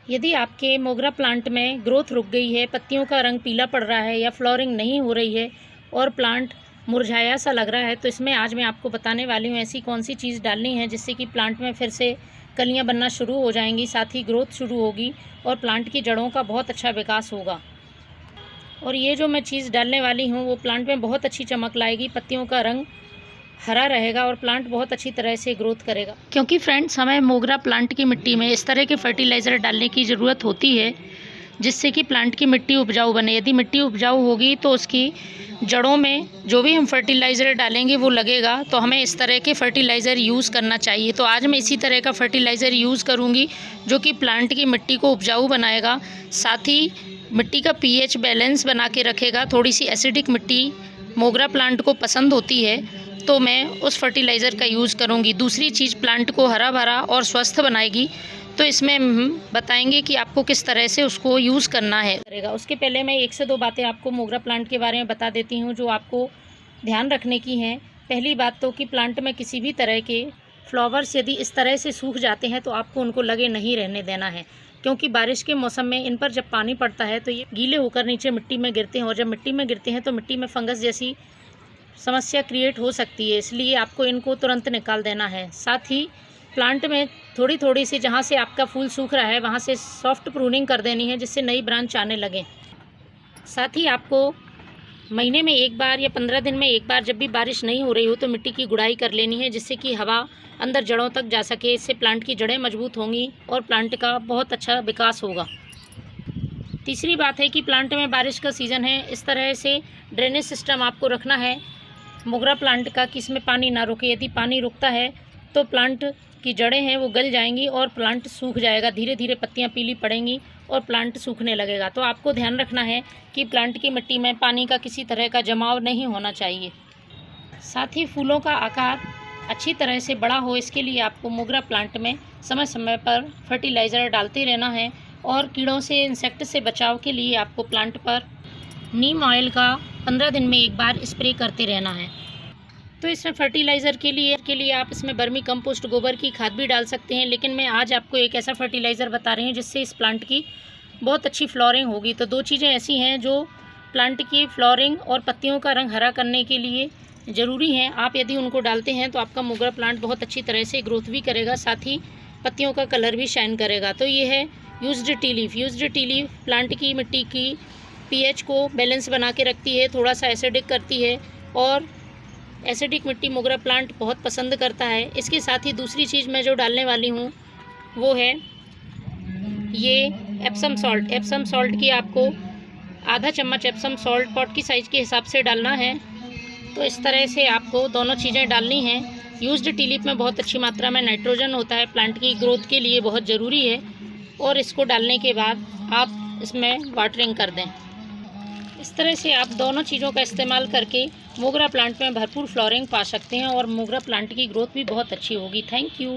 यदि आपके मोगरा प्लांट में ग्रोथ रुक गई है, पत्तियों का रंग पीला पड़ रहा है या फ्लावरिंग नहीं हो रही है और प्लांट मुरझाया सा लग रहा है, तो इसमें आज मैं आपको बताने वाली हूँ ऐसी कौन सी चीज़ डालनी है जिससे कि प्लांट में फिर से कलियाँ बनना शुरू हो जाएंगी, साथ ही ग्रोथ शुरू होगी और प्लांट की जड़ों का बहुत अच्छा विकास होगा। और ये जो मैं चीज़ डालने वाली हूँ वो प्लांट में बहुत अच्छी चमक लाएगी, पत्तियों का रंग हरा रहेगा और प्लांट बहुत अच्छी तरह से ग्रोथ करेगा। क्योंकि फ्रेंड्स, हमें मोगरा प्लांट की मिट्टी में इस तरह के फर्टिलाइज़र डालने की ज़रूरत होती है जिससे कि प्लांट की मिट्टी उपजाऊ बने। यदि मिट्टी उपजाऊ होगी तो उसकी जड़ों में जो भी हम फर्टिलाइज़र डालेंगे वो लगेगा, तो हमें इस तरह के फर्टिलाइज़र यूज़ करना चाहिए। तो आज मैं इसी तरह का फर्टिलाइज़र यूज़ करूँगी जो कि प्लांट की मिट्टी को उपजाऊ बनाएगा, साथ ही मिट्टी का पीएच बैलेंस बना के रखेगा। थोड़ी सी एसिडिक मिट्टी मोगरा प्लांट को पसंद होती है, तो मैं उस फर्टिलाइज़र का यूज़ करूँगी। दूसरी चीज़ प्लांट को हरा भरा और स्वस्थ बनाएगी, तो इसमें हम बताएंगे कि आपको किस तरह से उसको यूज़ करना है करेगा। उसके पहले मैं 1 से 2 बातें आपको मोगरा प्लांट के बारे में बता देती हूँ जो आपको ध्यान रखने की हैं। पहली बात तो कि प्लांट में किसी भी तरह के फ्लावर्स यदि इस तरह से सूख जाते हैं तो आपको उनको लगे नहीं रहने देना है, क्योंकि बारिश के मौसम में इन पर जब पानी पड़ता है तो ये गीले होकर नीचे मिट्टी में गिरते हैं और जब मिट्टी में गिरते हैं तो मिट्टी में फंगस जैसी समस्या क्रिएट हो सकती है, इसलिए आपको इनको तुरंत निकाल देना है। साथ ही प्लांट में थोड़ी थोड़ी सी जहाँ से आपका फूल सूख रहा है वहाँ से सॉफ्ट प्रूनिंग कर देनी है जिससे नई ब्रांच आने लगे। साथ ही आपको महीने में एक बार या 15 दिन में एक बार जब भी बारिश नहीं हो रही हो तो मिट्टी की गुड़ाई कर लेनी है जिससे कि हवा अंदर जड़ों तक जा सके। इससे प्लांट की जड़ें मजबूत होंगी और प्लांट का बहुत अच्छा विकास होगा। तीसरी बात है कि प्लांट में बारिश का सीज़न है, इस तरह से ड्रेनेज सिस्टम आपको रखना है मोगरा प्लांट का कि इसमें पानी ना रुके। यदि पानी रुकता है तो प्लांट की जड़ें हैं वो गल जाएंगी और प्लांट सूख जाएगा, धीरे धीरे पत्तियां पीली पड़ेंगी और प्लांट सूखने लगेगा। तो आपको ध्यान रखना है कि प्लांट की मिट्टी में पानी का किसी तरह का जमाव नहीं होना चाहिए। साथ ही फूलों का आकार अच्छी तरह से बड़ा हो, इसके लिए आपको मोगरा प्लांट में समय समय पर फर्टिलाइज़र डालते रहना है। और कीड़ों से, इंसेक्ट से बचाव के लिए आपको प्लांट पर नीम ऑयल का 15 दिन में एक बार स्प्रे करते रहना है। तो इसमें फर्टिलाइज़र के लिए आप इसमें वर्मी कंपोस्ट, गोबर की खाद भी डाल सकते हैं, लेकिन मैं आज आपको एक ऐसा फर्टिलाइज़र बता रही हूँ जिससे इस प्लांट की बहुत अच्छी फ्लावरिंग होगी। तो 2 चीज़ें ऐसी हैं जो प्लांट की फ्लावरिंग और पत्तियों का रंग हरा करने के लिए ज़रूरी हैं। आप यदि उनको डालते हैं तो आपका मोगरा प्लांट बहुत अच्छी तरह से ग्रोथ भी करेगा, साथ ही पत्तियों का कलर भी शाइन करेगा। तो ये है used T leaf. Used T leaf plant की मिट्टी की पीएच को बैलेंस बना के रखती है, थोड़ा सा एसिडिक करती है और एसिडिक मिट्टी मोगरा प्लांट बहुत पसंद करता है। इसके साथ ही दूसरी चीज़ मैं जो डालने वाली हूँ वो है ये एप्सम सॉल्ट। एप्सम सॉल्ट की आपको आधा चम्मच एप्सम सॉल्ट पॉट की साइज़ के हिसाब से डालना है। तो इस तरह से आपको दोनों चीज़ें डालनी हैं। यूज्ड टी लीफ में बहुत अच्छी मात्रा में नाइट्रोजन होता है, प्लांट की ग्रोथ के लिए बहुत ज़रूरी है। और इसको डालने के बाद आप इसमें वाटरिंग कर दें। इस तरह से आप दोनों चीज़ों का इस्तेमाल करके मोगरा प्लांट में भरपूर फ्लावरिंग पा सकते हैं और मोगरा प्लांट की ग्रोथ भी बहुत अच्छी होगी। Thank you.